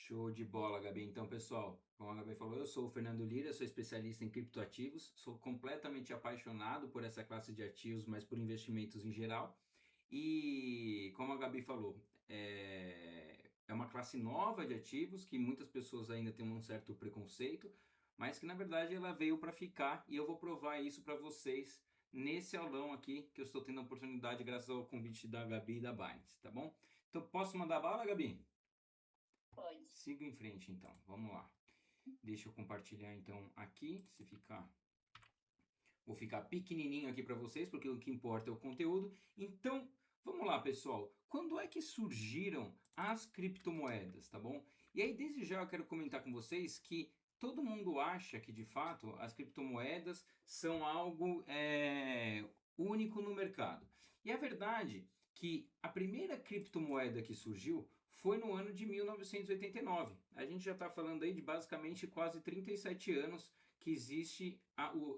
Show de bola, Gabi. Então, pessoal, como a Gabi falou, eu sou o Fernando Lira, sou especialista em criptoativos, sou completamente apaixonado por essa classe de ativos, mas por investimentos em geral. E, como a Gabi falou, é uma classe nova de ativos que muitas pessoas ainda têm um certo preconceito, mas que na verdade ela veio para ficar e eu vou provar isso para vocês nesse aulão aqui que eu estou tendo a oportunidade graças ao convite da Gabi e da Binance, tá bom? Então, posso mandar bala, Gabi? Pode. Siga em frente então, vamos lá. Deixa eu compartilhar então aqui, se ficar, vou ficar pequenininho aqui para vocês, porque o que importa é o conteúdo. Então, vamos lá, pessoal. Quando é que surgiram as criptomoedas, tá bom? E aí, desde já eu quero comentar com vocês que todo mundo acha que, de fato, as criptomoedas são algo único no mercado. E é verdade que a primeira criptomoeda que surgiu foi no ano de 1989. A gente já está falando aí de basicamente quase 37 anos que existe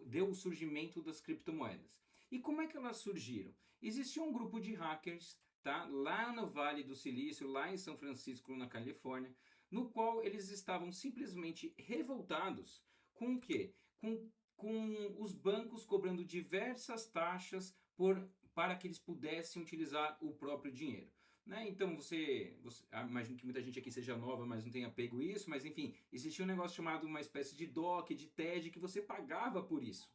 deu o surgimento das criptomoedas. E como é que elas surgiram? Existia um grupo de hackers, tá, lá no Vale do Silício, lá em São Francisco, na Califórnia, no qual eles estavam simplesmente revoltados com o quê? Com os bancos cobrando diversas taxas para que eles pudessem utilizar o próprio dinheiro. Né? Então imagino que muita gente aqui seja nova, mas não tenha pego isso, mas enfim, existia um negócio chamado uma espécie de DOC, de TED, que você pagava por isso.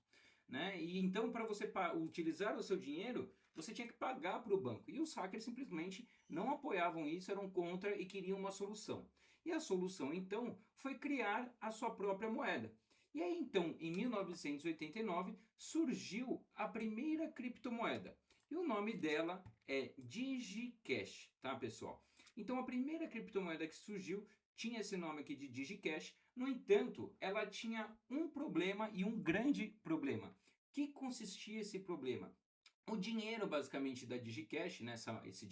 Né? E então, para você utilizar o seu dinheiro, você tinha que pagar para o banco. E os hackers simplesmente não apoiavam isso, eram contra e queriam uma solução. E a solução, então, foi criar a sua própria moeda. E aí, então, em 1989, surgiu a primeira criptomoeda. E o nome dela é DigiCash, tá, pessoal? Então, a primeira criptomoeda que surgiu tinha esse nome aqui de DigiCash. No entanto, ela tinha um problema e um grande problema. Que consistia esse problema? O dinheiro, basicamente, da DigiCash, né,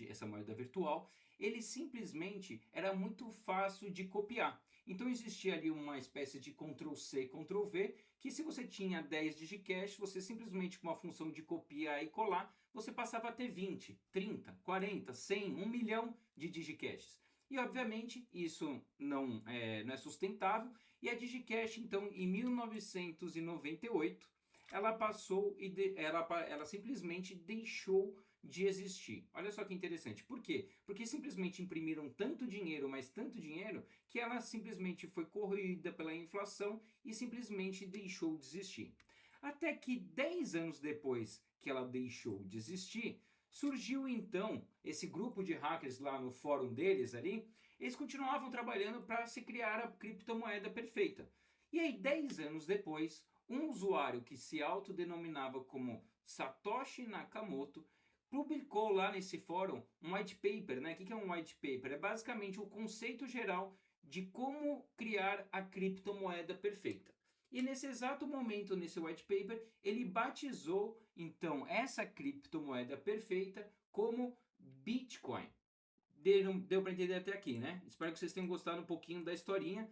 essa moeda virtual, ele simplesmente era muito fácil de copiar. Então existia ali uma espécie de Ctrl+C, Ctrl+V, que se você tinha 10 DigiCash, você simplesmente com uma função de copiar e colar, você passava a ter 20, 30, 40, 100, 1 milhão de DigiCaches. E obviamente isso não é sustentável, e a DigiCash, então, em 1998, ela passou e ela simplesmente deixou de existir. Olha só que interessante. Por quê? Porque simplesmente imprimiram tanto dinheiro, mas tanto dinheiro, que ela simplesmente foi corroída pela inflação e simplesmente deixou de existir. Até que 10 anos depois que ela deixou de existir, surgiu então esse grupo de hackers lá no fórum deles ali, eles continuavam trabalhando para se criar a criptomoeda perfeita. E aí, 10 anos depois, um usuário que se autodenominava como Satoshi Nakamoto publicou lá nesse fórum um white paper, né? O que é um white paper? É basicamente o conceito geral de como criar a criptomoeda perfeita. E nesse exato momento, nesse white paper, ele batizou então essa criptomoeda perfeita como Bitcoin. Deu para entender até aqui, né? Espero que vocês tenham gostado um pouquinho da historinha.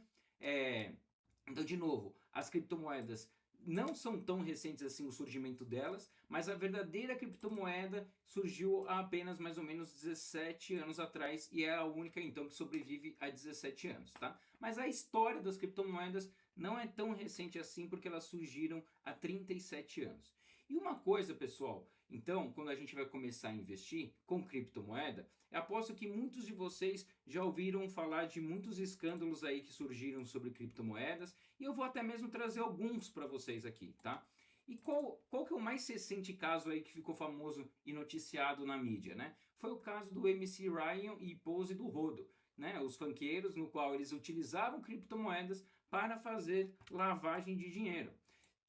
Então, de novo, as criptomoedas não são tão recentes assim o surgimento delas, mas a verdadeira criptomoeda surgiu há apenas mais ou menos 17 anos atrás e é a única então que sobrevive há 17 anos, tá? Mas a história das criptomoedas não é tão recente assim porque elas surgiram há 37 anos. E uma coisa, pessoal, então, quando a gente vai começar a investir com criptomoeda, eu aposto que muitos de vocês já ouviram falar de muitos escândalos aí que surgiram sobre criptomoedas e eu vou até mesmo trazer alguns para vocês aqui, tá? E qual que é o mais recente caso aí que ficou famoso e noticiado na mídia, né? Foi o caso do MC Ryan e Pose do Rodo, né? Os funkeiros no qual eles utilizavam criptomoedas para fazer lavagem de dinheiro.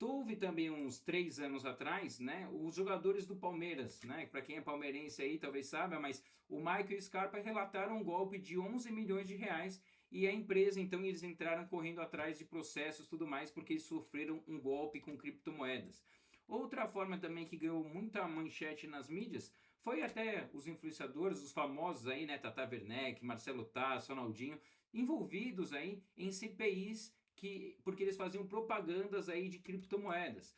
Houve também uns 3 anos atrás, né, os jogadores do Palmeiras, né, para quem é palmeirense aí talvez saiba, mas o Michael e o Scarpa relataram um golpe de 11 milhões de reais e a empresa, então, eles entraram correndo atrás de processos e tudo mais porque eles sofreram um golpe com criptomoedas. Outra forma também que ganhou muita manchete nas mídias foi até os influenciadores, os famosos aí, né, Tata Werneck, Marcelo Tasso, Ronaldinho, envolvidos aí em CPIs porque eles faziam propagandas aí de criptomoedas.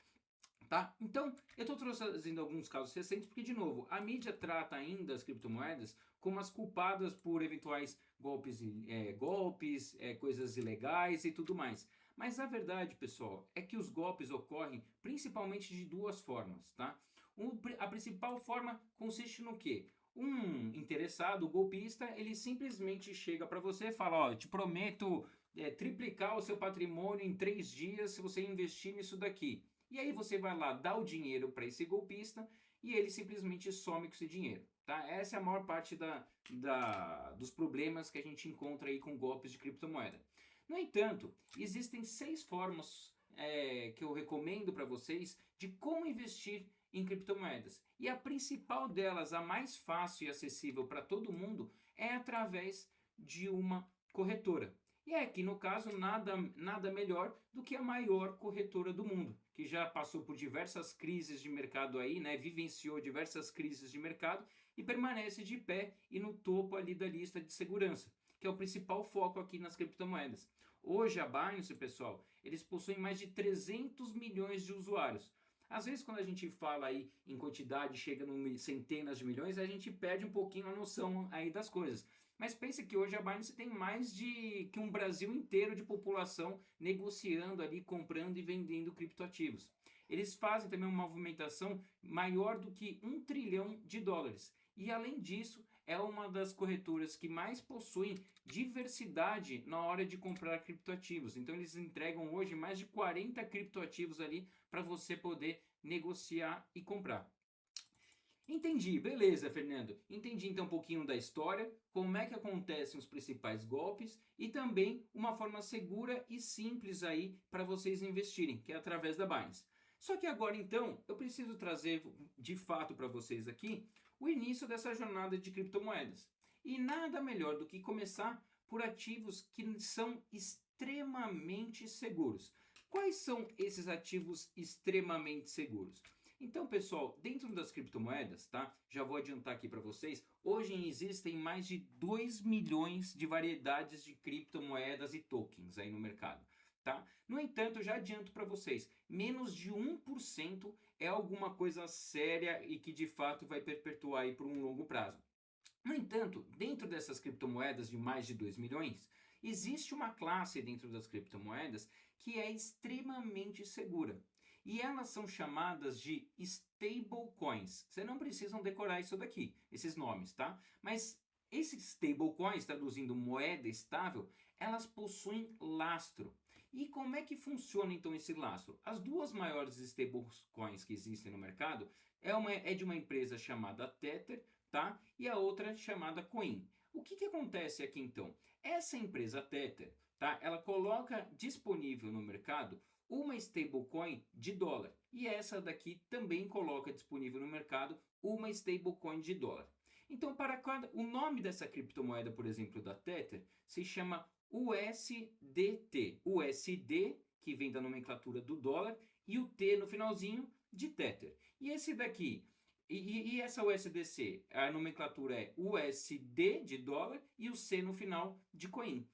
Tá? Então, eu estou trazendo alguns casos recentes porque, de novo, a mídia trata ainda as criptomoedas como as culpadas por eventuais coisas ilegais e tudo mais. Mas a verdade, pessoal, é que os golpes ocorrem principalmente de duas formas, tá? A principal forma consiste no quê? Um interessado, o golpista, ele simplesmente chega para você e fala, ó, eu te prometo triplicar o seu patrimônio em 3 dias se você investir nisso daqui. E aí você vai lá, dá o dinheiro para esse golpista e ele simplesmente some com esse dinheiro, tá? Essa é a maior parte dos problemas que a gente encontra aí com golpes de criptomoeda. No entanto, existem 6 formas que eu recomendo para vocês de como investir em criptomoedas. E a principal delas, a mais fácil e acessível para todo mundo, é através de uma corretora. E aqui no caso nada melhor do que a maior corretora do mundo, que já passou por diversas crises de mercado aí, né? Vivenciou diversas crises de mercado e permanece de pé e no topo ali da lista de segurança, que é o principal foco aqui nas criptomoedas. Hoje a Binance, pessoal, eles possuem mais de 300 milhões de usuários. Às vezes quando a gente fala aí em quantidade, chega em centenas de milhões, a gente perde um pouquinho a noção aí das coisas. Mas pense que hoje a Binance tem mais que um Brasil inteiro de população negociando ali, comprando e vendendo criptoativos. Eles fazem também uma movimentação maior do que $1 trilhão. E além disso, é uma das corretoras que mais possuem diversidade na hora de comprar criptoativos. Então eles entregam hoje mais de 40 criptoativos ali para você poder negociar e comprar. Entendi, beleza, Fernando. Entendi então um pouquinho da história, como é que acontecem os principais golpes e também uma forma segura e simples aí para vocês investirem, que é através da Binance. Só que agora então eu preciso trazer de fato para vocês aqui o início dessa jornada de criptomoedas. E nada melhor do que começar por ativos que são extremamente seguros. Quais são esses ativos extremamente seguros? Então, pessoal, dentro das criptomoedas, tá? Já vou adiantar aqui para vocês. Hoje existem mais de 2 milhões de variedades de criptomoedas e tokens aí no mercado, tá? No entanto, eu já adianto para vocês, menos de 1% é alguma coisa séria e que de fato vai perpetuar aí por um longo prazo. No entanto, dentro dessas criptomoedas de mais de 2 milhões, existe uma classe dentro das criptomoedas que é extremamente segura. E elas são chamadas de stablecoins. Vocês não precisam decorar isso daqui, esses nomes, tá? Mas esses stablecoins, traduzindo moeda estável, elas possuem lastro. E como é que funciona então esse lastro? As duas maiores stablecoins que existem no mercado é de uma empresa chamada Tether, tá? E a outra chamada Coin. O que acontece aqui então? Essa empresa Tether, tá? Ela coloca disponível no mercado uma stablecoin de dólar. E essa daqui também coloca disponível no mercado uma stablecoin de dólar. Então, o nome dessa criptomoeda, por exemplo, da Tether, se chama USDT. USD, que vem da nomenclatura do dólar, e o T no finalzinho de Tether. E esse daqui, e essa USDC, a nomenclatura é USD de dólar e o C no final de coin.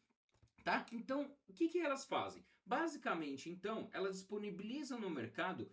Tá? Então, o que elas fazem? Basicamente, então, elas disponibilizam no mercado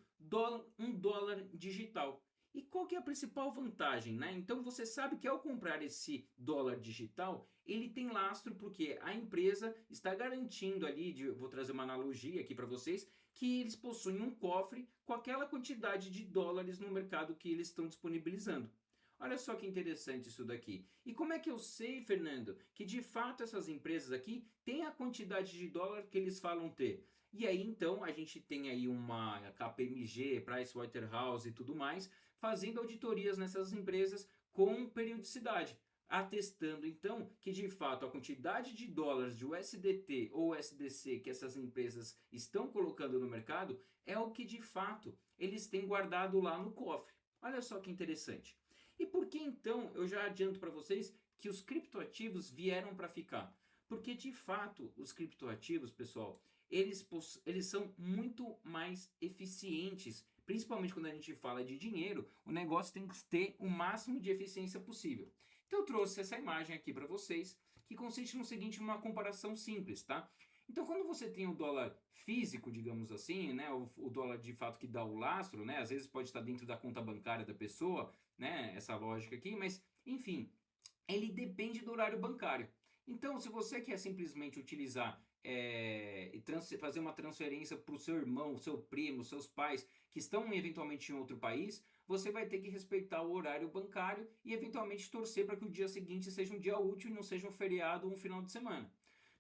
um dólar digital. E qual que é a principal vantagem, né? Então, você sabe que ao comprar esse dólar digital, ele tem lastro porque a empresa está garantindo ali, vou trazer uma analogia aqui para vocês, que eles possuem um cofre com aquela quantidade de dólares no mercado que eles estão disponibilizando. Olha só que interessante isso daqui. E como é que eu sei, Fernando, que de fato essas empresas aqui têm a quantidade de dólar que eles falam ter? E aí então a gente tem aí uma KPMG, Pricewaterhouse e tudo mais, fazendo auditorias nessas empresas com periodicidade, atestando então que de fato a quantidade de dólares de USDT ou USDC que essas empresas estão colocando no mercado é o que de fato eles têm guardado lá no cofre. Olha só que interessante. E por que então eu já adianto para vocês que os criptoativos vieram para ficar? Porque de fato os criptoativos, pessoal, eles são muito mais eficientes. Principalmente quando a gente fala de dinheiro, o negócio tem que ter o máximo de eficiência possível. Então eu trouxe essa imagem aqui para vocês, que consiste no seguinte, numa comparação simples, tá? Então quando você tem o dólar físico, digamos assim, né, o dólar de fato que dá o lastro, né, às vezes pode estar dentro da conta bancária da pessoa, né, essa lógica aqui, mas enfim, ele depende do horário bancário. Então, se você quer simplesmente utilizar fazer uma transferência para o seu irmão, seu primo, seus pais que estão eventualmente em outro país, você vai ter que respeitar o horário bancário e eventualmente torcer para que o dia seguinte seja um dia útil e não seja um feriado ou um final de semana,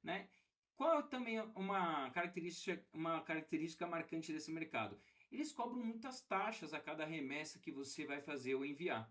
né? Qual é também uma característica marcante desse mercado? Eles cobram muitas taxas a cada remessa que você vai fazer ou enviar.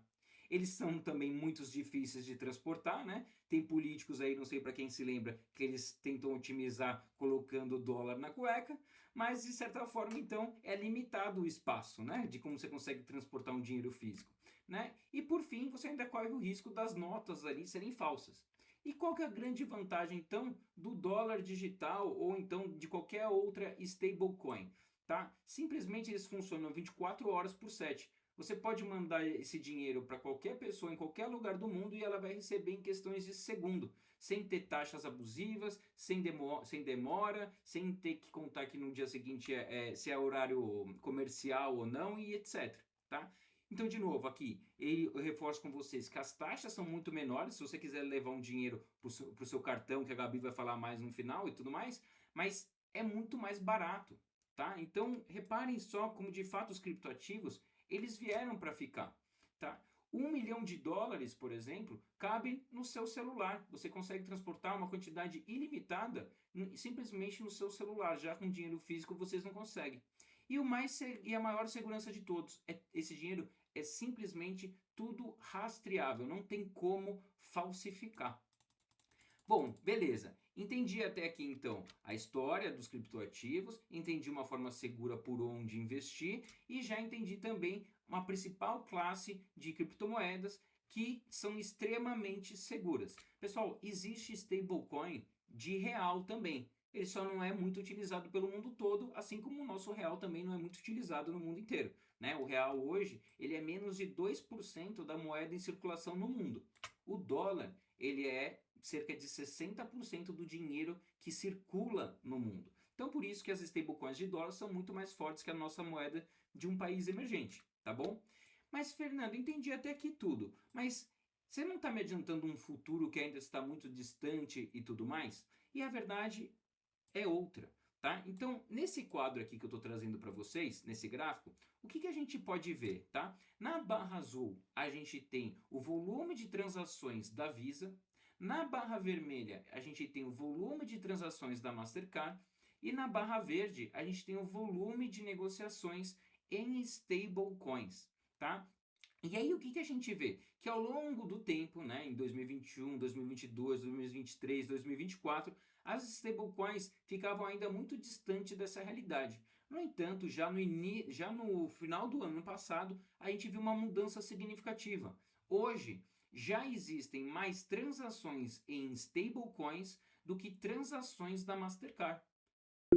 Eles são também muito difíceis de transportar, né? Tem políticos aí, não sei para quem se lembra, que eles tentam otimizar colocando dólar na cueca, mas de certa forma, então, é limitado o espaço, né? De como você consegue transportar um dinheiro físico, né? E por fim, você ainda corre o risco das notas ali serem falsas. E qual que é a grande vantagem, então, do dólar digital ou então de qualquer outra stablecoin? Tá? Simplesmente eles funcionam 24 horas por 7. Você pode mandar esse dinheiro para qualquer pessoa em qualquer lugar do mundo e ela vai receber em questões de segundo, sem ter taxas abusivas, sem demora, sem ter que contar que no dia seguinte se é horário comercial ou não e etc. Tá? Então, de novo, aqui eu reforço com vocês que as taxas são muito menores. Se você quiser levar um dinheiro para o seu cartão, que a Gabi vai falar mais no final e tudo mais, mas é muito mais barato. Tá? Então, reparem só como de fato os criptoativos eles vieram para ficar, tá? $1 milhão, por exemplo, cabe no seu celular. Você consegue transportar uma quantidade ilimitada simplesmente no seu celular. Já com dinheiro físico vocês não conseguem. E a maior segurança de todos, esse dinheiro é simplesmente tudo rastreável, não tem como falsificar. Bom, beleza. Entendi até aqui então a história dos criptoativos, entendi uma forma segura por onde investir e já entendi também uma principal classe de criptomoedas que são extremamente seguras. Pessoal, existe stablecoin de real também. Ele só não é muito utilizado pelo mundo todo, assim como o nosso real também não é muito utilizado no mundo inteiro, né? O real hoje, ele é menos de 2% da moeda em circulação no mundo. O dólar, ele é cerca de 60% do dinheiro que circula no mundo. Então, por isso que as stablecoins de dólar são muito mais fortes que a nossa moeda de um país emergente, tá bom? Mas, Fernando, entendi até aqui tudo, mas você não está me adiantando um futuro que ainda está muito distante e tudo mais? E a verdade é outra, tá? Então, nesse quadro aqui que eu estou trazendo para vocês, nesse gráfico, o que a gente pode ver, tá? Na barra azul, a gente tem o volume de transações da Visa. Na barra vermelha, a gente tem o volume de transações da Mastercard. E na barra verde, a gente tem o volume de negociações em stablecoins, tá? E aí o que a gente vê? Que ao longo do tempo, né, em 2021, 2022, 2023, 2024, as stablecoins ficavam ainda muito distantes dessa realidade. No entanto, já no final do ano passado, a gente viu uma mudança significativa. Hoje, já existem mais transações em stablecoins do que transações da Mastercard.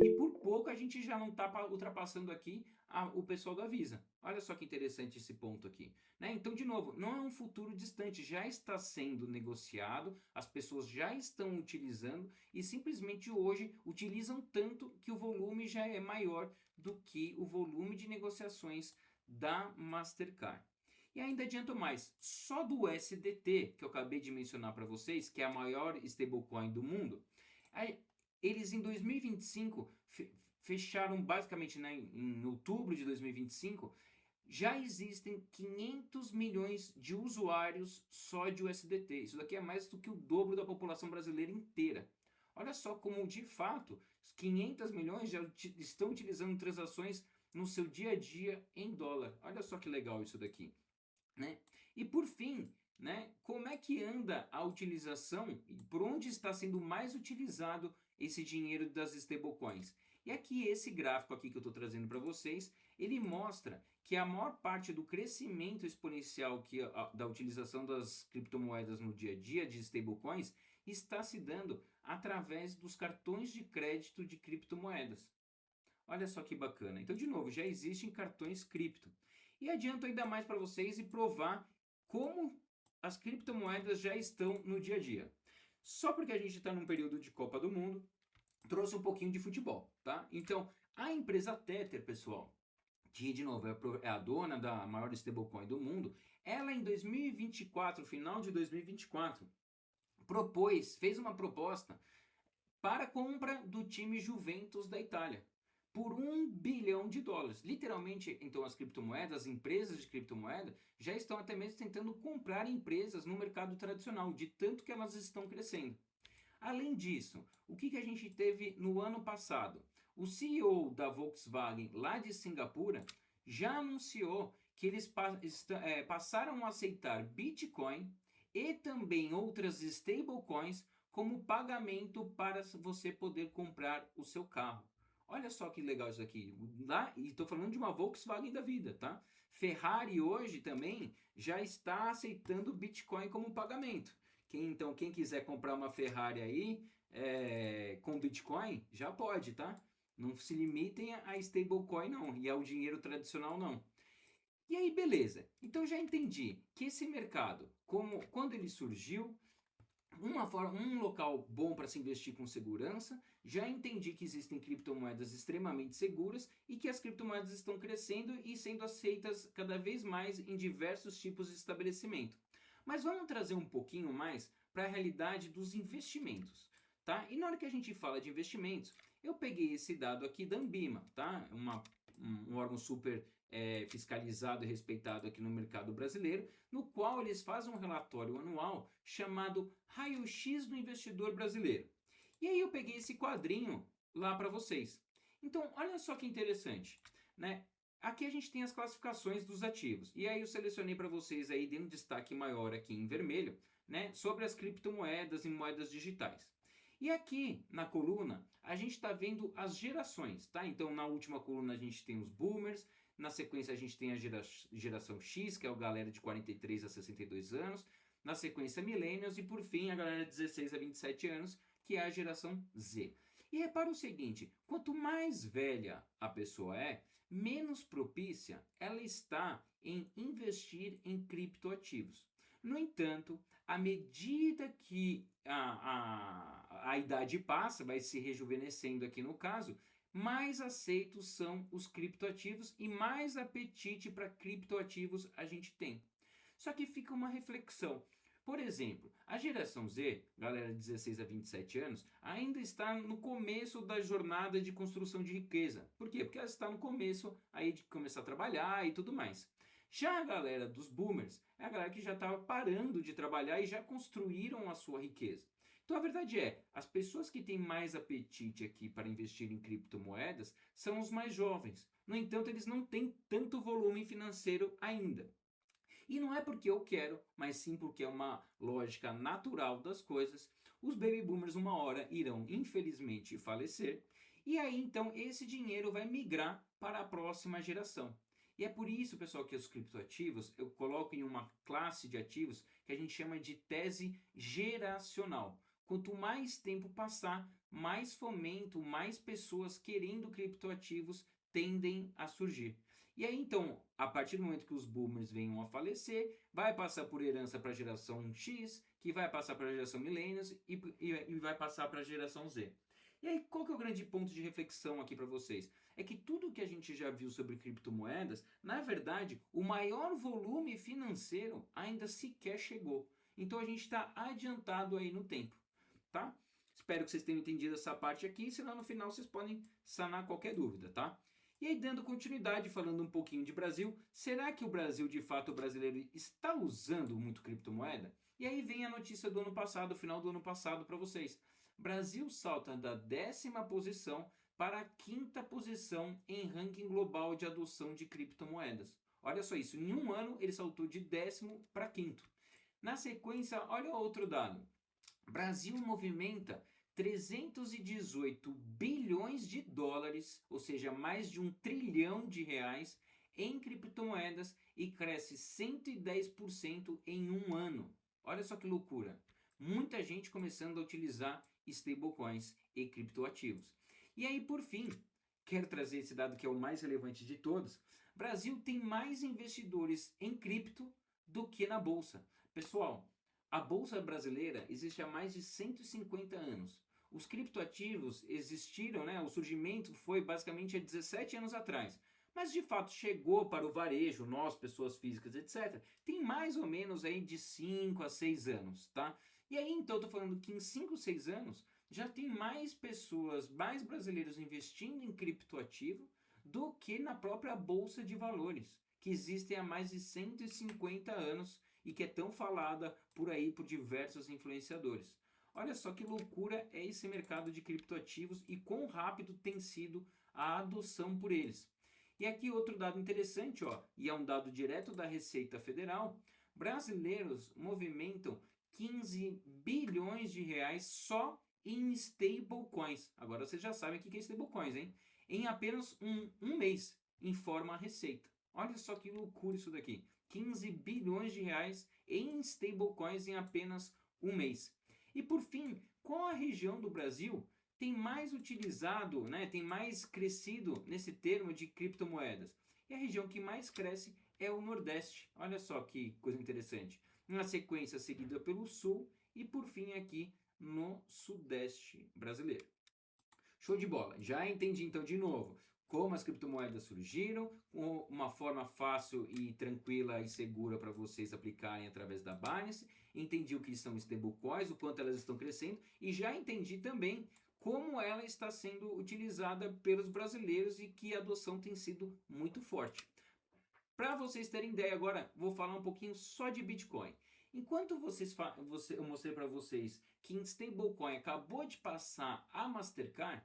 E por pouco a gente já não está ultrapassando aqui o pessoal da Visa. Olha só que interessante esse ponto aqui, né? Então, de novo, não é um futuro distante, já está sendo negociado, as pessoas já estão utilizando e simplesmente hoje utilizam tanto que o volume já é maior do que o volume de negociações da Mastercard. E ainda adianto mais, só do USDT, que eu acabei de mencionar para vocês, que é a maior stablecoin do mundo, eles em 2025 fecharam basicamente, né, em outubro de 2025, já existem 500 milhões de usuários só de USDT. Isso daqui é mais do que o dobro da população brasileira inteira. Olha só como, de fato, 500 milhões já estão utilizando transações no seu dia a dia em dólar. Olha só que legal isso daqui, né? E por fim, né, como é que anda a utilização e por onde está sendo mais utilizado esse dinheiro das stablecoins? E aqui esse gráfico aqui que eu estou trazendo para vocês, ele mostra que a maior parte do crescimento exponencial da utilização das criptomoedas no dia a dia de stablecoins está se dando através dos cartões de crédito de criptomoedas. Olha só que bacana. Então, de novo, já existem cartões cripto. E adianto ainda mais para vocês e provar como as criptomoedas já estão no dia a dia. Só porque a gente está num período de Copa do Mundo, trouxe um pouquinho de futebol, tá? Então, a empresa Tether, pessoal, que de novo é a dona da maior stablecoin do mundo, ela em 2024, final de 2024, fez uma proposta para a compra do time Juventus da Itália por US$ 1 bilhão. Literalmente, então, as criptomoedas, as empresas de criptomoeda, já estão até mesmo tentando comprar empresas no mercado tradicional, de tanto que elas estão crescendo. Além disso, o que a gente teve no ano passado? O CEO da Volkswagen, lá de Singapura, já anunciou que eles passaram a aceitar Bitcoin e também outras stablecoins como pagamento para você poder comprar o seu carro. Olha só que legal isso aqui. Lá, e estou falando de uma Volkswagen da vida, tá? Ferrari hoje também já está aceitando Bitcoin como pagamento. Quem quiser comprar uma Ferrari aí com Bitcoin, já pode, tá? Não se limitem a stablecoin não, e ao dinheiro tradicional não. E aí, beleza. Então já entendi que esse mercado, quando ele surgiu, um local bom para se investir com segurança, já entendi que existem criptomoedas extremamente seguras e que as criptomoedas estão crescendo e sendo aceitas cada vez mais em diversos tipos de estabelecimento. Mas vamos trazer um pouquinho mais para a realidade dos investimentos, tá? E na hora que a gente fala de investimentos, eu peguei esse dado aqui da Anbima, tá? Um órgão super fiscalizado e respeitado aqui no mercado brasileiro, no qual eles fazem um relatório anual chamado Raio-X do Investidor Brasileiro. E aí eu peguei esse quadrinho lá para vocês. Então, olha só que interessante, né? Aqui a gente tem as classificações dos ativos. E aí eu selecionei para vocês aí, dei um destaque maior aqui em vermelho, né, sobre as criptomoedas e moedas digitais. E aqui na coluna a gente está vendo as gerações, tá? Então na última coluna a gente tem os boomers, na sequência a gente tem a geração X, que é a galera de 43 a 62 anos, na sequência millennials e por fim a galera de 16 a 27 anos, que é a geração Z. E repara o seguinte, quanto mais velha a pessoa é, menos propícia ela está em investir em criptoativos. No entanto, à medida que a idade passa, vai se rejuvenescendo aqui no caso, mais aceitos são os criptoativos e mais apetite para criptoativos a gente tem. Só que fica uma reflexão. Por exemplo, a geração Z, galera de 16 a 27 anos, ainda está no começo da jornada de construção de riqueza. Por quê? Porque ela está no começo aí de começar a trabalhar e tudo mais. Já a galera dos boomers é a galera que já estava parando de trabalhar e já construíram a sua riqueza. Então a verdade é, as pessoas que têm mais apetite aqui para investir em criptomoedas são os mais jovens. No entanto, eles não têm tanto volume financeiro ainda. E não é porque eu quero, mas sim porque é uma lógica natural das coisas. Os baby boomers uma hora irão infelizmente falecer e aí então esse dinheiro vai migrar para a próxima geração. E é por isso, pessoal, que os criptoativos eu coloco em uma classe de ativos que a gente chama de tese geracional. Quanto mais tempo passar, mais fomento, mais pessoas querendo criptoativos tendem a surgir. E aí então, a partir do momento que os boomers venham a falecer, vai passar por herança para a geração X, que vai passar para a geração millennials e vai passar para a geração Z. E aí, qual que é o grande ponto de reflexão aqui para vocês? É que tudo que a gente já viu sobre criptomoedas, na verdade, o maior volume financeiro ainda sequer chegou. Então a gente está adiantado aí no tempo, tá? Espero que vocês tenham entendido essa parte aqui, senão no final vocês podem sanar qualquer dúvida, tá? E aí, dando continuidade, falando um pouquinho de Brasil, será que o Brasil, de fato, o brasileiro, está usando muito criptomoeda? E aí vem a notícia do ano passado, final do ano passado, para vocês. Brasil salta da 10ª posição para a 5ª posição em ranking global de adoção de criptomoedas. Olha só isso, em um ano ele saltou de 10º para 5º. Na sequência, olha outro dado. Brasil movimenta 318 bilhões de dólares, ou seja, mais de R$ 1 trilhão em criptomoedas e cresce 110% em um ano. Olha só que loucura. Muita gente começando a utilizar stablecoins e criptoativos. E aí, por fim, quero trazer esse dado que é o mais relevante de todos. Brasil tem mais investidores em cripto do que na bolsa. Pessoal, a bolsa brasileira existe há mais de 150 anos. Os criptoativos existiram, né? O surgimento foi basicamente há 17 anos atrás. Mas de fato chegou para o varejo, nós, pessoas físicas, etc. Tem mais ou menos aí de 5 a 6 anos, tá? E aí, então, eu tô falando que em 5, 6 anos já tem mais pessoas, mais brasileiros investindo em criptoativo do que na própria bolsa de valores, que existem há mais de 150 anos e que é tão falada por aí por diversos influenciadores. Olha só que loucura é esse mercado de criptoativos e quão rápido tem sido a adoção por eles. E aqui outro dado interessante, ó, e é um dado direto da Receita Federal, brasileiros movimentam 15 bilhões de reais só em stablecoins. Agora vocês já sabem o que é stablecoins, hein? Em apenas um mês, informa a Receita. Olha só que loucura isso daqui. 15 bilhões de reais em stablecoins em apenas um mês. E por fim, qual a região do Brasil tem mais utilizado, né, tem mais crescido nesse termo de criptomoedas? E a região que mais cresce é o Nordeste. Olha só que coisa interessante. Na sequência seguida pelo Sul e por fim aqui no Sudeste brasileiro. Show de bola. Já entendi então de novo como as criptomoedas surgiram, uma forma fácil e tranquila e segura para vocês aplicarem através da Binance. Entendi o que são stablecoins, o quanto elas estão crescendo e já entendi também como ela está sendo utilizada pelos brasileiros e que a adoção tem sido muito forte. Para vocês terem ideia agora, vou falar um pouquinho só de Bitcoin. Enquanto eu mostrei para vocês que em stablecoin acabou de passar a Mastercard,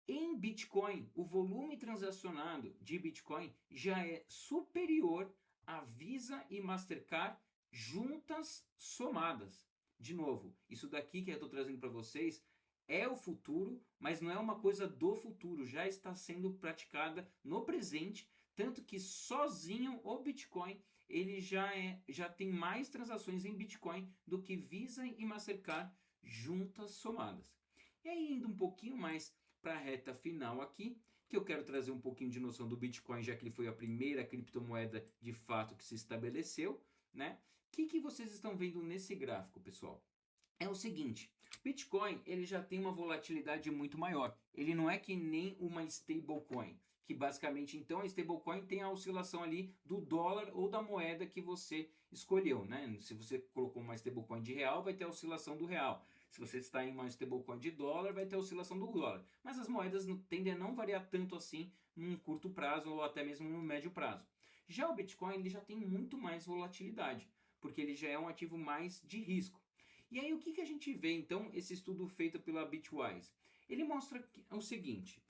em Bitcoin, o volume transacionado de Bitcoin já é superior a Visa e Mastercard juntas somadas. De novo, isso daqui que eu estou trazendo para vocês é o futuro, mas não é uma coisa do futuro, já está sendo praticada no presente, tanto que sozinho o Bitcoin ele já tem mais transações em Bitcoin do que Visa e Mastercard juntas somadas. E aí, indo um pouquinho mais para a reta final aqui, que eu quero trazer um pouquinho de noção do Bitcoin, já que ele foi a primeira criptomoeda de fato que se estabeleceu, né? O que vocês estão vendo nesse gráfico, pessoal? É o seguinte, Bitcoin ele já tem uma volatilidade muito maior. Ele não é que nem uma stablecoin, que basicamente então a stablecoin tem a oscilação ali do dólar ou da moeda que você escolheu, né? Se você colocou uma stablecoin de real, vai ter a oscilação do real. Se você está em uma stablecoin de dólar, vai ter a oscilação do dólar. Mas as moedas tendem a não variar tanto assim num curto prazo ou até mesmo no médio prazo. Já o Bitcoin ele já tem muito mais volatilidade, porque ele já é um ativo mais de risco. E aí o que a gente vê então, esse estudo feito pela Bitwise? Ele mostra o seguinte,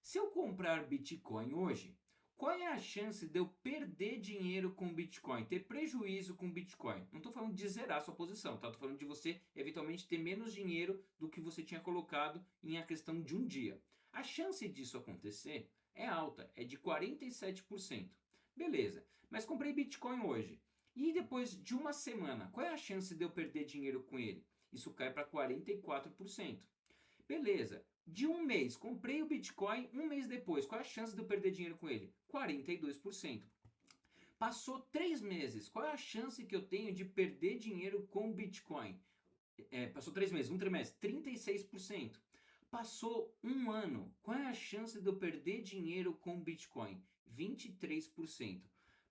se eu comprar Bitcoin hoje, qual é a chance de eu perder dinheiro com Bitcoin, ter prejuízo com Bitcoin? Não estou falando de zerar sua posição, tá? Estou falando de você eventualmente ter menos dinheiro do que você tinha colocado em a questão de um dia. A chance disso acontecer é alta, é de 47%. Beleza, mas comprei Bitcoin hoje. E depois de uma semana, qual é a chance de eu perder dinheiro com ele? Isso cai para 44%. Beleza, de um mês, comprei o Bitcoin, um mês depois, qual é a chance de eu perder dinheiro com ele? 42%. Passou 3 meses, qual é a chance que eu tenho de perder dinheiro com o Bitcoin? Passou 3 meses, um trimestre, 36%. Passou um ano, qual é a chance de eu perder dinheiro com o Bitcoin? 23%.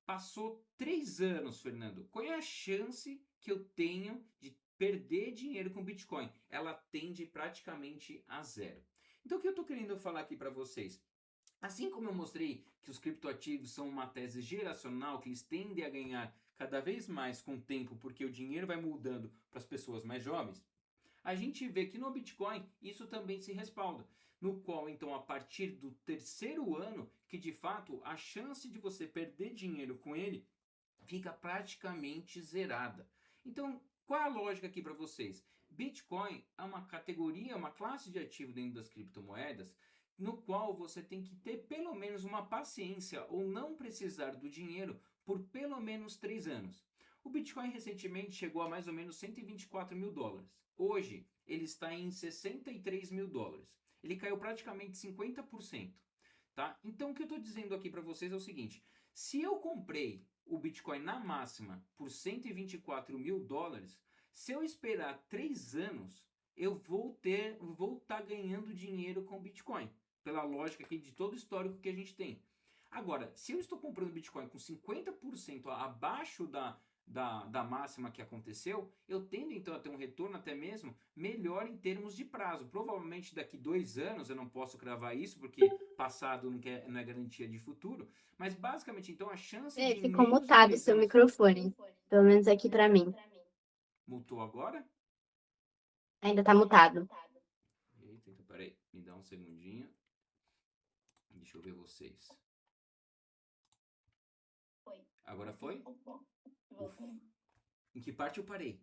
Passou 3 anos, Fernando, qual é a chance que eu tenho de perder dinheiro com Bitcoin? Ela tende praticamente a zero. Então o que eu estou querendo falar aqui para vocês? Assim como eu mostrei que os criptoativos são uma tese geracional, que eles tendem a ganhar cada vez mais com o tempo, porque o dinheiro vai mudando para as pessoas mais jovens, a gente vê que no Bitcoin isso também se respalda, no qual então a partir do terceiro ano, que de fato a chance de você perder dinheiro com ele fica praticamente zerada. Então, qual é a lógica aqui para vocês? Bitcoin é uma categoria, uma classe de ativo dentro das criptomoedas, no qual você tem que ter pelo menos uma paciência ou não precisar do dinheiro por pelo menos 3 anos. O Bitcoin recentemente chegou a mais ou menos 124 mil dólares. Hoje ele está em 63 mil dólares. Ele caiu praticamente 50%. Tá? Então o que eu estou dizendo aqui para vocês é o seguinte: se eu comprei o Bitcoin na máxima por 124 mil dólares, se eu esperar 3 anos, eu vou estar ganhando dinheiro com o Bitcoin, pela lógica aqui de todo o histórico que a gente tem. Agora, se eu estou comprando Bitcoin com 50% abaixo da máxima que aconteceu, eu tendo então a ter um retorno até mesmo melhor em termos de prazo. Provavelmente daqui 2 anos, eu não posso cravar isso, porque passado não é garantia de futuro, mas basicamente então a chance de em Ficou menos de mutado o 3 seu anos... microfone. Pelo menos aqui pra mim. Mutou agora? Ainda tá mutado. Eita, então peraí, me dá um segundinho. Deixa eu ver vocês. Foi. Agora foi? Voltou. Em que parte eu parei?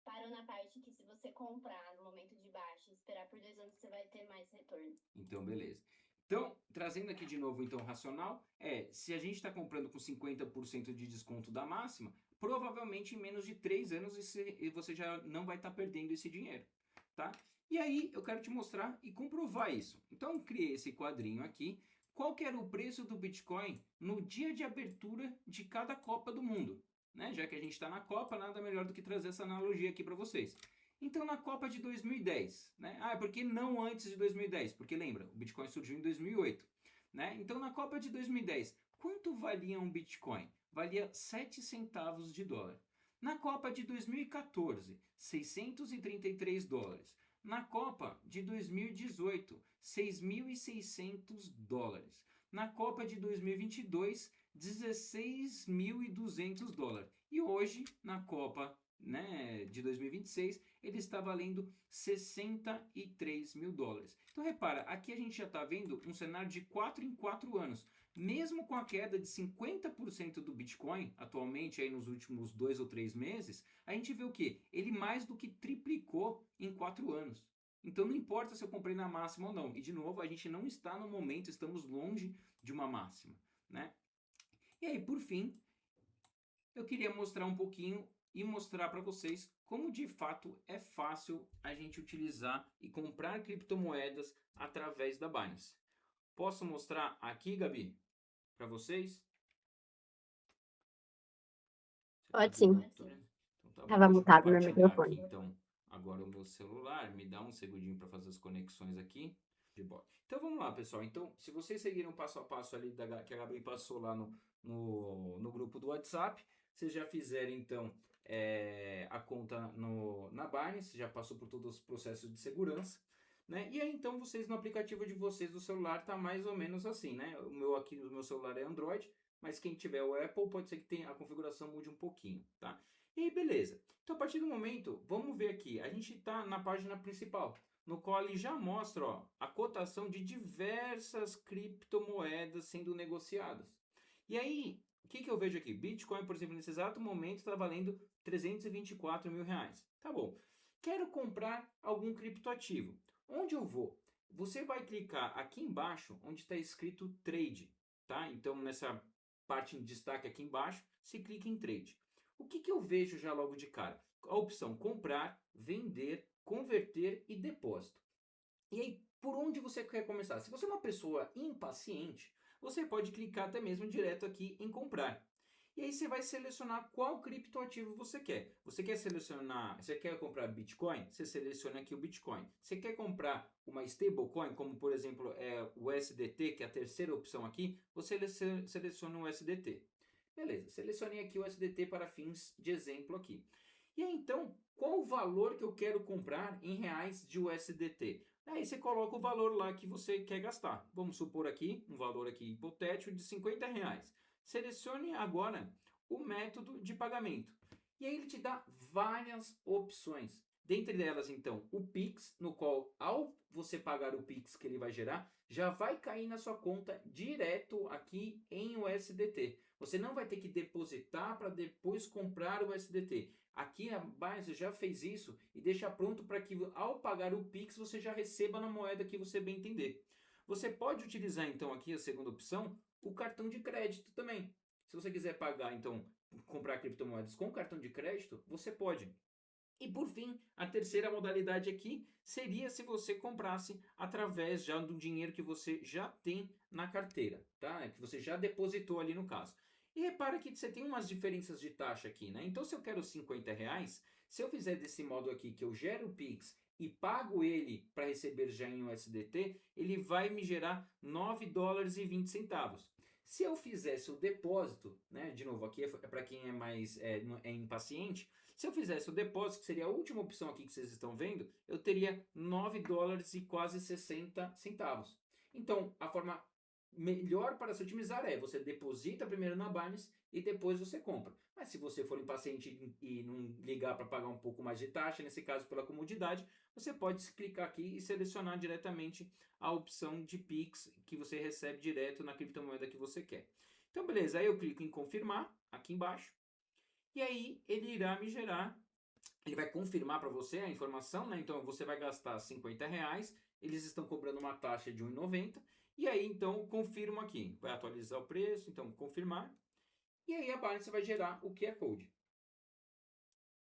Parou na parte que se você comprar no momento de baixa e esperar por 2 anos, você vai ter mais retorno. Então, beleza. Então, trazendo aqui de novo então o racional, se a gente está comprando com 50% de desconto da máxima, provavelmente em menos de 3 anos você já não vai estar perdendo esse dinheiro, tá? E aí eu quero te mostrar e comprovar isso. Então eu criei esse quadrinho aqui. Qual que era o preço do Bitcoin no dia de abertura de cada Copa do Mundo? Né? Já que a gente está na Copa, nada melhor do que trazer essa analogia aqui para vocês. Então, na Copa de 2010, né? Por que não antes de 2010? Porque lembra, o Bitcoin surgiu em 2008, né? Então, na Copa de 2010, quanto valia um Bitcoin? Valia 7 centavos de dólar. Na Copa de 2014, 633 dólares. Na Copa de 2018, 6.600 dólares. Na Copa de 2022, 16.200 dólares. E hoje, na Copa, né, de 2026, ele está valendo 63 mil dólares. Então repara, aqui a gente já está vendo um cenário de 4 em 4 anos. Mesmo com a queda de 50% do Bitcoin, atualmente aí nos últimos 2 ou 3 meses, a gente vê o quê? Ele mais do que triplicou em 4 anos. Então não importa se eu comprei na máxima ou não. E de novo, a gente não está no momento, estamos longe de uma máxima, né? E aí, por fim, eu queria mostrar um pouquinho e mostrar para vocês como de fato é fácil a gente utilizar e comprar criptomoedas através da Binance. Posso mostrar aqui, Gabi, para vocês? Pode sim. Então, tá bom. Tava Deixa eu mutado meu compartilhar microfone. aqui, então, agora o meu celular. Me dá um segundinho para fazer as conexões aqui. De boa. Então vamos lá, pessoal. Então, se vocês seguiram passo a passo ali que a Gabi passou lá no grupo do WhatsApp, vocês já fizeram então a conta na Binance, já passou por todos os processos de segurança, né? E aí então vocês no aplicativo de vocês do celular tá mais ou menos assim, né? O meu celular é Android, mas quem tiver o Apple pode ser que a configuração mude um pouquinho, tá? E aí, beleza. Então a partir do momento, vamos ver aqui, a gente tá na página principal, no qual ele já mostra a cotação de diversas criptomoedas sendo negociadas. E aí, o que eu vejo aqui? Bitcoin, por exemplo, nesse exato momento está valendo 324 mil reais. Tá bom. Quero comprar algum criptoativo. Onde eu vou? Você vai clicar aqui embaixo, onde está escrito Trade, tá? Então, nessa parte em destaque aqui embaixo, se clica em Trade. O que eu vejo já logo de cara? A opção comprar, vender, converter e depósito. E aí, por onde você quer começar? Se você é uma pessoa impaciente, você pode clicar até mesmo direto aqui em comprar. E aí você vai selecionar qual criptoativo você quer. Você quer comprar Bitcoin? Você seleciona aqui o Bitcoin. Você quer comprar uma stablecoin, como por exemplo o USDT, que é a terceira opção aqui, você seleciona o USDT. Beleza, selecionei aqui o USDT para fins de exemplo aqui. E aí então, qual o valor que eu quero comprar em reais de USDT? Aí você coloca o valor lá que você quer gastar. Vamos supor aqui, um valor aqui hipotético de 50 reais. Selecione agora o método de pagamento. E aí ele te dá várias opções. Dentre elas, então, o Pix, no qual, ao você pagar o Pix que ele vai gerar, já vai cair na sua conta direto aqui em USDT. Você não vai ter que depositar para depois comprar o USDT. Aqui a Binance já fez isso e deixa pronto para que ao pagar o Pix você já receba na moeda que você bem entender. Você pode utilizar então aqui a segunda opção, o cartão de crédito também. Se você quiser pagar então, comprar criptomoedas com cartão de crédito, você pode. E por fim, a terceira modalidade aqui seria se você comprasse através já do dinheiro que você já tem na carteira, tá? Que você já depositou ali no caso. E repara que você tem umas diferenças de taxa aqui, né? Então se eu quero 50 reais, se eu fizer desse modo aqui que eu gero o Pix e pago ele para receber já em USDT, ele vai me gerar 9 dólares e 20 centavos. Se eu fizesse o depósito, né? De novo, aqui é para quem é mais impaciente. Se eu fizesse o depósito, que seria a última opção aqui que vocês estão vendo, eu teria 9 dólares e quase 60 centavos. Então, a forma melhor para se otimizar é você deposita primeiro na Binance e depois você compra. Mas se você for impaciente e não ligar para pagar um pouco mais de taxa, nesse caso pela comodidade, você pode clicar aqui e selecionar diretamente a opção de Pix que você recebe direto na criptomoeda que você quer. Então, beleza, aí eu clico em confirmar aqui embaixo e aí ele irá me gerar, ele vai confirmar para você a informação, né? Então você vai gastar R$50, eles estão cobrando uma taxa de R$1,90 e aí então confirma aqui, vai atualizar o preço, então confirmar e aí a Binance vai gerar o QR Code.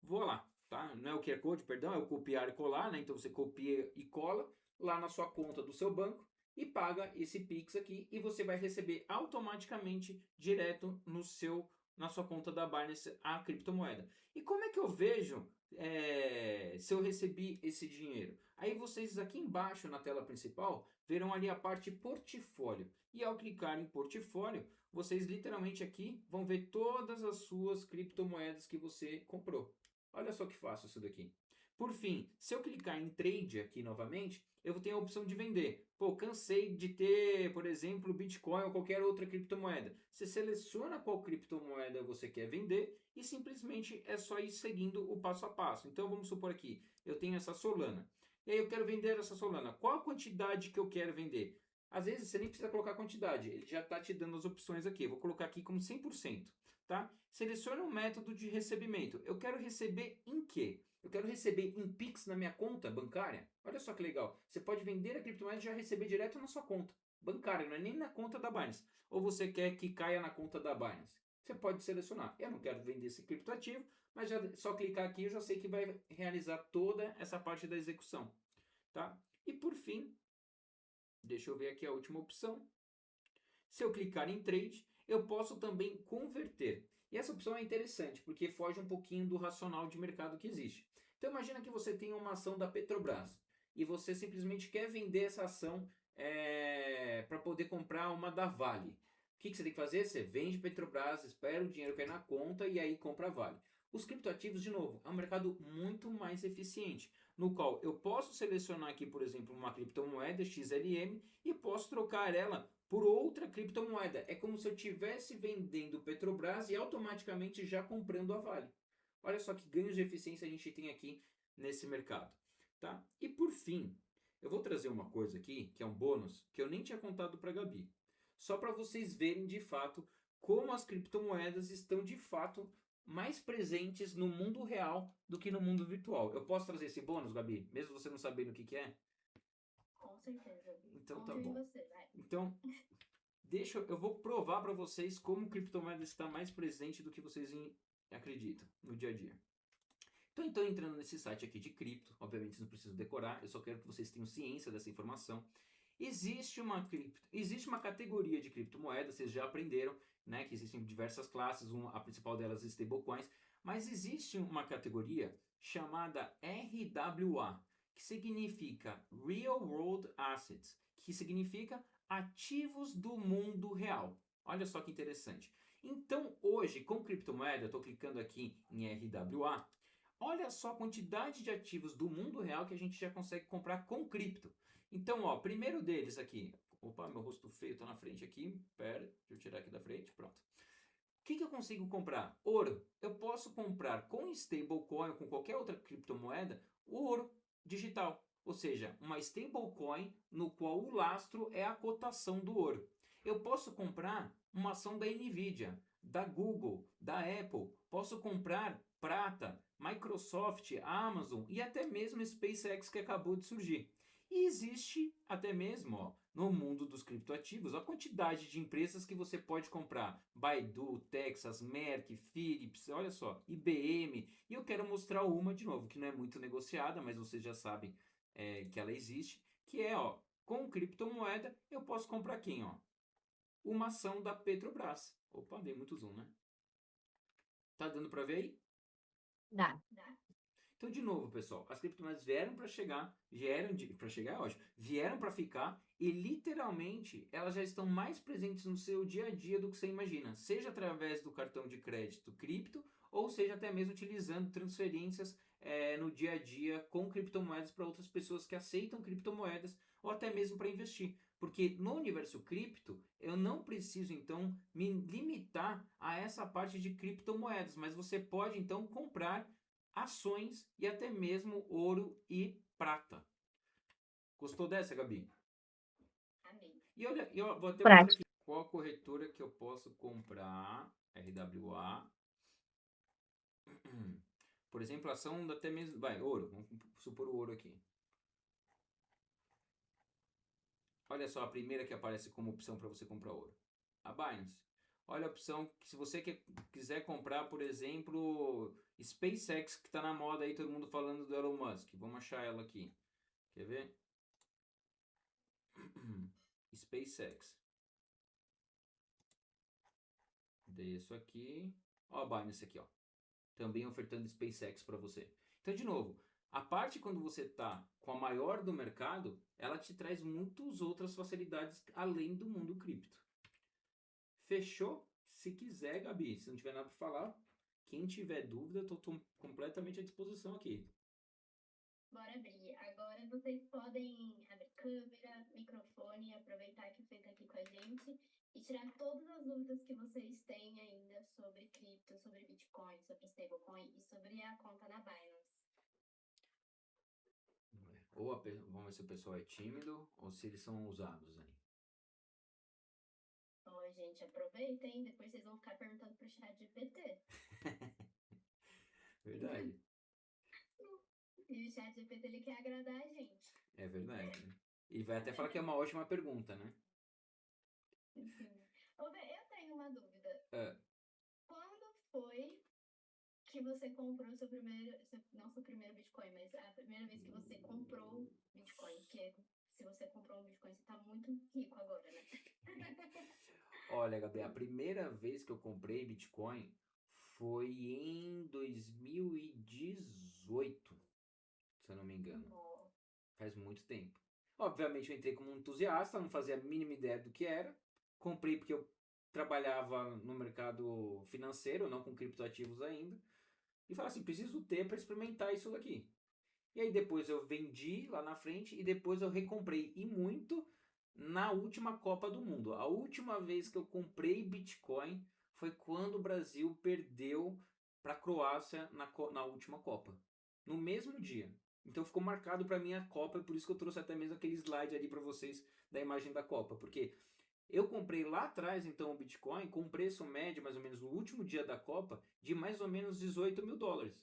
Vou lá, tá? Não é o QR Code, perdão, é o copiar e colar, né? Então você copia e cola lá na sua conta do seu banco e paga esse Pix aqui e você vai receber automaticamente direto na sua conta da Binance a criptomoeda. E como é que eu vejo se eu recebi esse dinheiro? Aí vocês aqui embaixo na tela principal verão ali a parte portfólio. E ao clicar em portfólio, vocês literalmente aqui vão ver todas as suas criptomoedas que você comprou. Olha só que fácil isso daqui. Por fim, se eu clicar em trade aqui novamente, eu tenho a opção de vender. Pô, cansei de ter, por exemplo, Bitcoin ou qualquer outra criptomoeda. Você seleciona qual criptomoeda você quer vender e simplesmente é só ir seguindo o passo a passo. Então vamos supor aqui, eu tenho essa Solana. E aí eu quero vender essa Solana. Qual a quantidade que eu quero vender? Às vezes você nem precisa colocar quantidade, ele já está te dando as opções aqui. Eu vou colocar aqui como 100%. Tá? Selecione um método de recebimento. Eu quero receber em quê? Eu quero receber em Pix na minha conta bancária. Olha só que legal. Você pode vender a criptomoeda e já receber direto na sua conta bancária, não é nem na conta da Binance. Ou você quer que caia na conta da Binance. Você pode selecionar. Eu não quero vender esse criptoativo, mas só clicar aqui eu já sei que vai realizar toda essa parte da execução. Tá? E por fim, deixa eu ver aqui a última opção. Se eu clicar em Trade, eu posso também converter. E essa opção é interessante, porque foge um pouquinho do racional de mercado que existe. Então imagina que você tem uma ação da Petrobras e você simplesmente quer vender essa ação para poder comprar uma da Vale. O que você tem que fazer? Você vende Petrobras, espera o dinheiro cair na conta e aí compra a Vale. Os criptoativos, de novo, é um mercado muito mais eficiente, no qual eu posso selecionar aqui, por exemplo, uma criptomoeda XLM e posso trocar ela por outra criptomoeda. É como se eu estivesse vendendo Petrobras e automaticamente já comprando a Vale. Olha só que ganhos de eficiência a gente tem aqui nesse mercado. Tá? E por fim, eu vou trazer uma coisa aqui, que é um bônus, que eu nem tinha contado para a Gabi. Só para vocês verem de fato como as criptomoedas estão de fato mais presentes no mundo real do que no mundo virtual. Eu posso trazer esse bônus, Gabi? Mesmo você não sabendo o que é? Com certeza. Então tá Confio em bom. você, vai. Então, eu vou provar para vocês como criptomoeda está mais presente do que vocês acreditam no dia a dia. Então, entrando nesse site aqui de cripto, obviamente não preciso decorar, eu só quero que vocês tenham ciência dessa informação. Existe uma categoria de criptomoedas, vocês já aprenderam, né, que existem diversas classes, a principal delas stablecoins, mas existe uma categoria chamada RWA, que significa Real World Assets, que significa ativos do mundo real. Olha só que interessante. Então, hoje, com criptomoeda, eu estou clicando aqui em RWA, olha só a quantidade de ativos do mundo real que a gente já consegue comprar com cripto. Então, ó, primeiro deles aqui. Opa, meu rosto feio tá na frente aqui. Pera, deixa eu tirar aqui da frente. Pronto. O que eu consigo comprar? Ouro. Eu posso comprar com stablecoin ou com qualquer outra criptomoeda o ouro digital. Ou seja, uma stablecoin no qual o lastro é a cotação do ouro. Eu posso comprar uma ação da Nvidia, da Google, da Apple. Posso comprar prata, Microsoft, Amazon e até mesmo SpaceX que acabou de surgir. E existe até mesmo, ó, no mundo dos criptoativos, a quantidade de empresas que você pode comprar. Baidu, Texas, Merck, Philips, olha só, IBM. E eu quero mostrar uma de novo, que não é muito negociada, mas vocês já sabem que ela existe, que é, ó, com criptomoeda eu posso comprar quem, ó? Uma ação da Petrobras. Opa, dei muito zoom, né? Tá dando para ver aí? Dá. Então, de novo, pessoal, as criptomoedas vieram para chegar, para chegar é ótimo, vieram para ficar e literalmente elas já estão mais presentes no seu dia a dia do que você imagina, seja através do cartão de crédito cripto ou seja até mesmo utilizando transferências no dia a dia com criptomoedas para outras pessoas que aceitam criptomoedas ou até mesmo para investir. Porque no universo cripto, eu não preciso então me limitar a essa parte de criptomoedas, mas você pode então comprar ações e até mesmo ouro e prata. Gostou dessa, Gabi? Amei. E olha, eu vou até mostrar Prático. aqui qual a corretora que eu posso comprar, RWA. Por exemplo, ação até mesmo, vai, ouro, vamos supor o ouro aqui. Olha só a primeira que aparece como opção para você comprar ouro. A Binance. Olha a opção que se você quiser comprar, por exemplo, SpaceX, que está na moda aí, todo mundo falando do Elon Musk. Vamos achar ela aqui. Quer ver? SpaceX. Desço aqui. Ó a Binance aqui, ó. Também ofertando SpaceX para você. Então, de novo, a parte quando você está com a maior do mercado, ela te traz muitas outras facilidades além do mundo cripto. Fechou? Se quiser, Gabi, se não tiver nada para falar, quem tiver dúvida, eu estou completamente à disposição aqui. Bora abrir. Agora vocês podem abrir câmera, microfone, aproveitar que você está aqui com a gente e tirar todas as dúvidas que vocês têm ainda sobre cripto, sobre Bitcoin, sobre stablecoin e sobre a conta na Binance. Ou vamos ver se o pessoal é tímido ou se eles são ousados aí. Ó, gente, aproveitem, depois vocês vão ficar perguntando pro chat GPT. Verdade. E o chat GPT, ele quer agradar a gente. É verdade. Né? E vai até falar que é uma ótima pergunta, né? Sim. Ô, Bé, eu tenho uma dúvida. É. Quando foi que você comprou seu primeiro, não seu primeiro Bitcoin, mas a primeira vez que você comprou Bitcoin? Porque se você comprou um Bitcoin, você tá muito rico agora, né? Olha, Gabi, a primeira vez que eu comprei Bitcoin foi em 2018, se eu não me engano. Ó, Faz muito tempo. Obviamente eu entrei como um entusiasta, não fazia a mínima ideia do que era. Comprei porque eu trabalhava no mercado financeiro, não com criptoativos ainda. E falei assim, preciso ter para experimentar isso daqui. E aí depois eu vendi lá na frente e depois eu recomprei. E muito na última Copa do Mundo. A última vez que eu comprei Bitcoin foi quando o Brasil perdeu para a Croácia na última Copa. No mesmo dia. Então ficou marcado para mim a Copa e por isso que eu trouxe até mesmo aquele slide ali para vocês da imagem da Copa. Porque eu comprei lá atrás então o Bitcoin com preço médio mais ou menos no último dia da Copa de mais ou menos 18 mil dólares.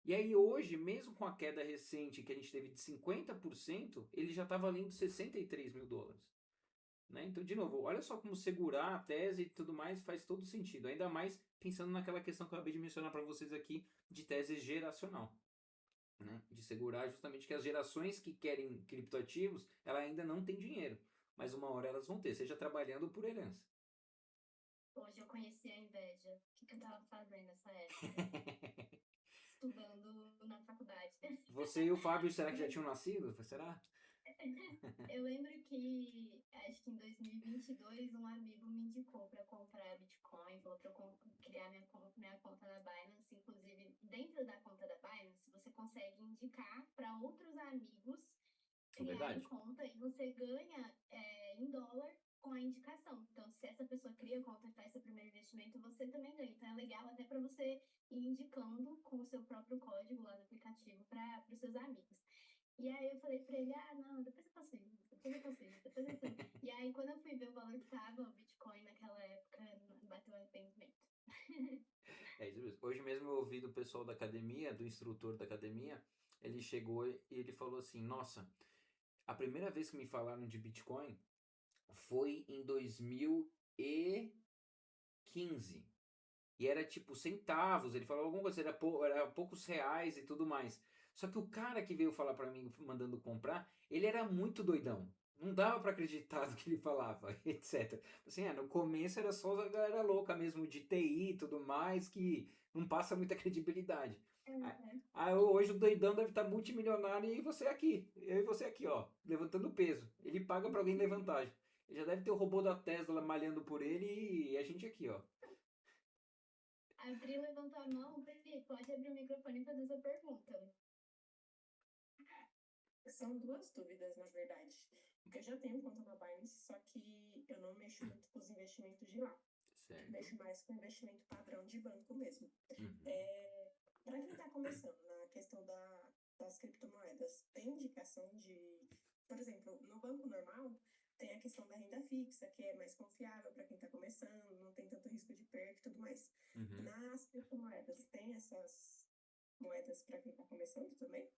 E aí hoje, mesmo com a queda recente que a gente teve de 50%, ele já está valendo 63 mil dólares. Né? Então, de novo, olha só como segurar a tese e tudo mais faz todo sentido. Ainda mais pensando naquela questão que eu acabei de mencionar para vocês aqui de tese geracional. Né? De segurar justamente que as gerações que querem criptoativos, ela ainda não tem dinheiro. Mas uma hora elas vão ter, seja trabalhando por herança. hoje eu conheci a inveja. O que eu tava fazendo nessa época? Estudando na faculdade. Você e o Fábio, será que já tinham nascido? Será? Eu lembro que, acho que em 2022, um amigo me indicou para comprar Bitcoin, falou para eu criar minha conta na Binance. Inclusive, dentro da conta da Binance, você consegue indicar para outros amigos criarem conta e você ganha em dólar com a indicação. Então, se essa pessoa cria conta e faz seu primeiro investimento, você também ganha. Então, é legal até para você ir indicando com o seu próprio código lá no aplicativo para os seus amigos. E aí eu falei pra ele, não, depois eu faço isso, depois eu faço isso, depois eu faço isso. E aí quando eu fui ver o valor que tava o Bitcoin naquela época, bateu arrependimento. É isso mesmo. Hoje mesmo eu ouvi do pessoal da academia, do instrutor da academia, ele chegou e ele falou assim, nossa, a primeira vez que me falaram de Bitcoin foi em 2015. E era tipo centavos, ele falou alguma coisa, era poucos reais e tudo mais. Só que o cara que veio falar pra mim, mandando comprar, ele era muito doidão. Não dava pra acreditar no que ele falava, etc. Assim, no começo era só a galera louca mesmo de TI e tudo mais, que não passa muita credibilidade. Hoje o doidão deve estar multimilionário e você aqui. Eu e você aqui, ó, levantando peso. Ele paga pra alguém levantar. Ele já deve ter o robô da Tesla malhando por ele e a gente aqui, ó. A Pri levantou a mão. Pri, pode abrir o microfone e fazer essa pergunta. São duas dúvidas, na verdade. Porque eu já tenho conta na Binance, só que eu não mexo muito com os investimentos de lá. Certo. Mexo mais com investimento padrão de banco mesmo. Uhum. Para quem está começando na questão das criptomoedas, tem indicação de, por exemplo, no banco normal, tem a questão da renda fixa, que é mais confiável para quem está começando, não tem tanto risco de perda e tudo mais. Uhum. Nas criptomoedas, tem essas moedas para quem está começando também?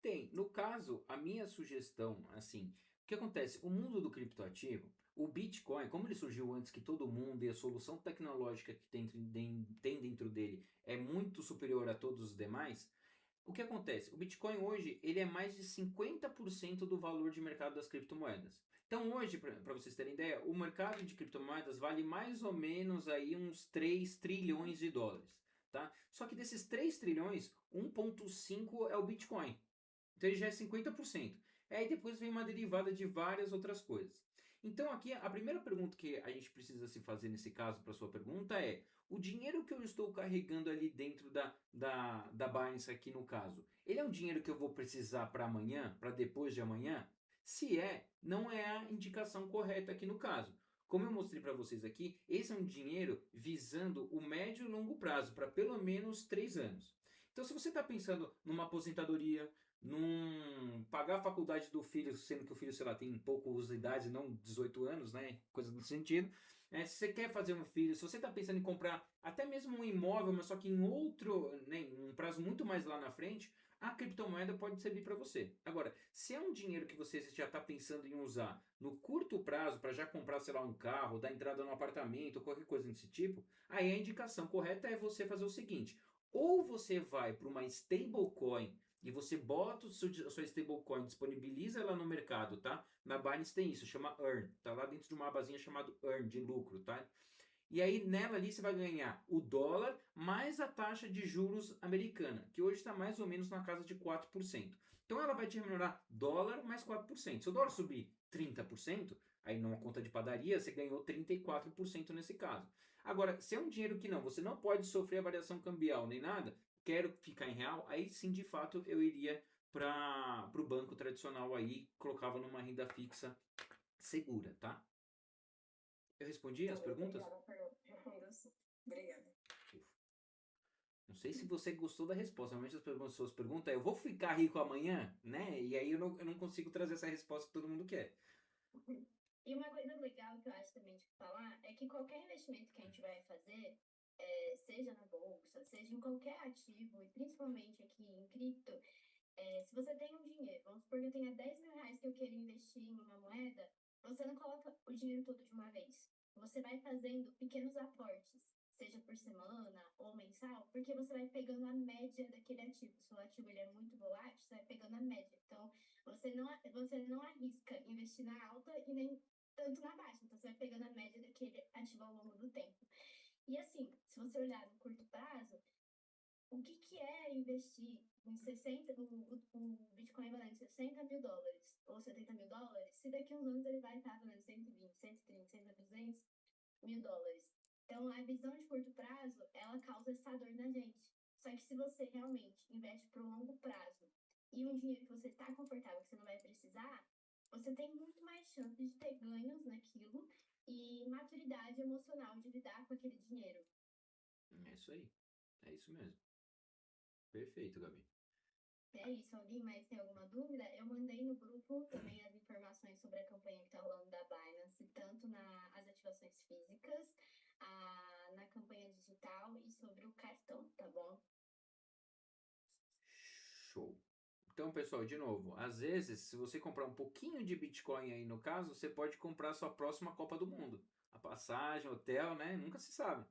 Tem. No caso, a minha sugestão, assim, o que acontece? O mundo do criptoativo, o Bitcoin, como ele surgiu antes que todo mundo e a solução tecnológica que tem dentro dele é muito superior a todos os demais, o que acontece? O Bitcoin hoje, ele é mais de 50% do valor de mercado das criptomoedas. Então hoje, para vocês terem ideia, o mercado de criptomoedas vale mais ou menos aí uns 3 trilhões de dólares, tá? Só que desses 3 trilhões, 1,5 é o Bitcoin. Então ele já é 50%. Aí depois vem uma derivada de várias outras coisas. Então aqui a primeira pergunta que a gente precisa se fazer nesse caso para sua pergunta é: o dinheiro que eu estou carregando ali dentro da Binance aqui no caso, ele é um dinheiro que eu vou precisar para amanhã, para depois de amanhã? Se é, não é a indicação correta aqui no caso. Como eu mostrei para vocês aqui, esse é um dinheiro visando o médio e longo prazo, para pelo menos 3 anos. Então, se você está pensando numa aposentadoria, num pagar a faculdade do filho, sendo que o filho, sei lá, tem poucos idade, não 18 anos, né? Coisa do sentido. Se você quer fazer um filho, se você está pensando em comprar até mesmo um imóvel, mas só que em outro, né, em um prazo muito mais lá na frente, a criptomoeda pode servir para você. Agora, se é um dinheiro que você já está pensando em usar no curto prazo para já comprar, sei lá, um carro, dar entrada no apartamento, ou qualquer coisa desse tipo, aí a indicação correta é você fazer o seguinte: ou você vai para uma stablecoin e você bota a sua stablecoin, disponibiliza ela no mercado, tá? Na Binance tem isso, chama Earn, tá lá dentro de uma abazinha chamada Earn, de lucro, tá? E aí nela ali você vai ganhar o dólar mais a taxa de juros americana, que hoje está mais ou menos na casa de 4%. Então ela vai te remunerar dólar mais 4%. Se o dólar subir 30%, aí numa conta de padaria você ganhou 34% nesse caso. Agora, se é um dinheiro que não, você não pode sofrer a variação cambial nem nada, quero ficar em real, aí sim de fato eu iria para o banco tradicional aí, colocava numa renda fixa segura, tá? Eu respondi as perguntas? Obrigada, sim. Obrigada. Não sei se você gostou da resposta. Normalmente as pessoas perguntam, eu vou ficar rico amanhã, né? E aí eu não consigo trazer essa resposta que todo mundo quer. E uma coisa legal que eu acho também de falar é que qualquer investimento que a gente vai fazer, seja na bolsa, seja em qualquer ativo, e principalmente aqui em cripto, se você tem um dinheiro, vamos supor que eu tenha 10 mil reais que eu quero investir em uma moeda, você não coloca o dinheiro todo de uma vez. Você vai fazendo pequenos aportes, seja por semana ou mensal, porque você vai pegando a média daquele ativo. Se o ativo ele é muito volátil, você vai pegando a média. Então, você não arrisca investir na alta e nem tanto na baixa. Então, você vai pegando a média daquele ativo ao longo do tempo. E assim, se você olhar no curto prazo, o que é investir em 60, o Bitcoin valendo 60 mil dólares ou 70 mil dólares, se daqui a uns anos ele vai estar valendo 120, 130, 200 mil dólares. Então, a visão de curto prazo, ela causa essa dor na gente. Só que se você realmente investe para o longo prazo e um dinheiro que você está confortável, que você não vai precisar, você tem muito mais chance de ter ganhos naquilo e maturidade emocional de lidar com aquele dinheiro. É isso aí. É isso mesmo. Perfeito, Gabi. É isso. Alguém mais tem alguma dúvida? Eu mandei no grupo também as informações sobre a campanha que está rolando da Binance, tanto nas ativações físicas, na campanha digital e sobre o cartão, tá bom? Show. Então, pessoal, de novo, às vezes, se você comprar um pouquinho de Bitcoin aí no caso, você pode comprar a sua próxima Copa do Mundo. A passagem, hotel, né? Nunca se sabe.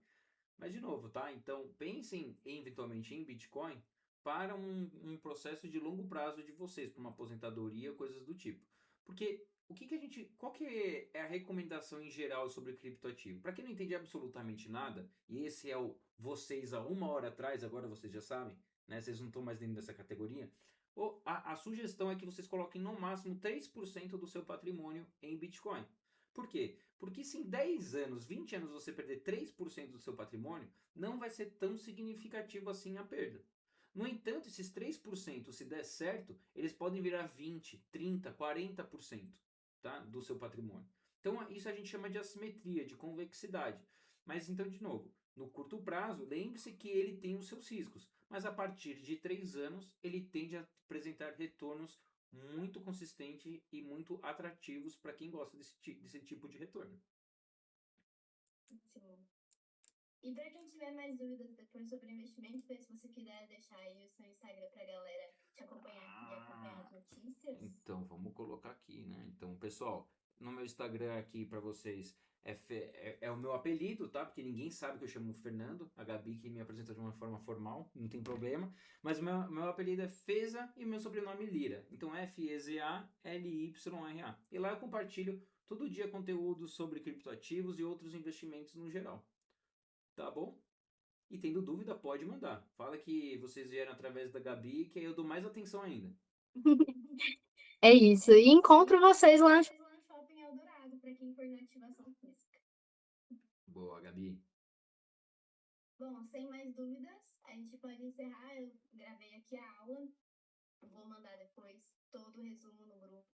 Mas, de novo, tá? Então, pensem eventualmente em Bitcoin para um processo de longo prazo de vocês, para uma aposentadoria, coisas do tipo. Porque qual que é a recomendação em geral sobre criptoativo? Para quem não entende absolutamente nada, e esse é o vocês há 1 hora atrás, agora vocês já sabem, né? Vocês não estão mais dentro dessa categoria. A sugestão é que vocês coloquem no máximo 3% do seu patrimônio em Bitcoin. Por quê? Porque se em 10 anos, 20 anos você perder 3% do seu patrimônio, não vai ser tão significativo assim a perda. No entanto, esses 3%, se der certo, eles podem virar 20, 30, 40%, tá? Do seu patrimônio. Então, isso a gente chama de assimetria, de convexidade. Mas então, de novo, no curto prazo, lembre-se que ele tem os seus riscos, mas a partir de 3 anos, ele tende a apresentar retornos muito consistentes e muito atrativos para quem gosta desse tipo de retorno. Sim. E para quem tiver mais dúvidas depois sobre investimento, se você quiser deixar aí o seu Instagram pra galera te acompanhar e acompanhar as notícias. Então, vamos colocar aqui, né? Então, pessoal, no meu Instagram aqui para vocês é o meu apelido, tá? Porque ninguém sabe que eu chamo Fernando. A Gabi que me apresenta de uma forma formal, não tem problema. Mas o meu apelido é Feza e meu sobrenome Lira. Então, F-E-Z-A-L-Y-R-A. E lá eu compartilho todo dia conteúdo sobre criptoativos e outros investimentos no geral. Tá bom? E tendo dúvida, pode mandar. Fala que vocês vieram através da Gabi, que aí eu dou mais atenção ainda. É isso. E encontro vocês lá. No Shopping Eldorado, para quem for na ativação física. Boa, Gabi. Bom, sem mais dúvidas, a gente pode encerrar. Eu gravei aqui a aula. Vou mandar depois todo o resumo no grupo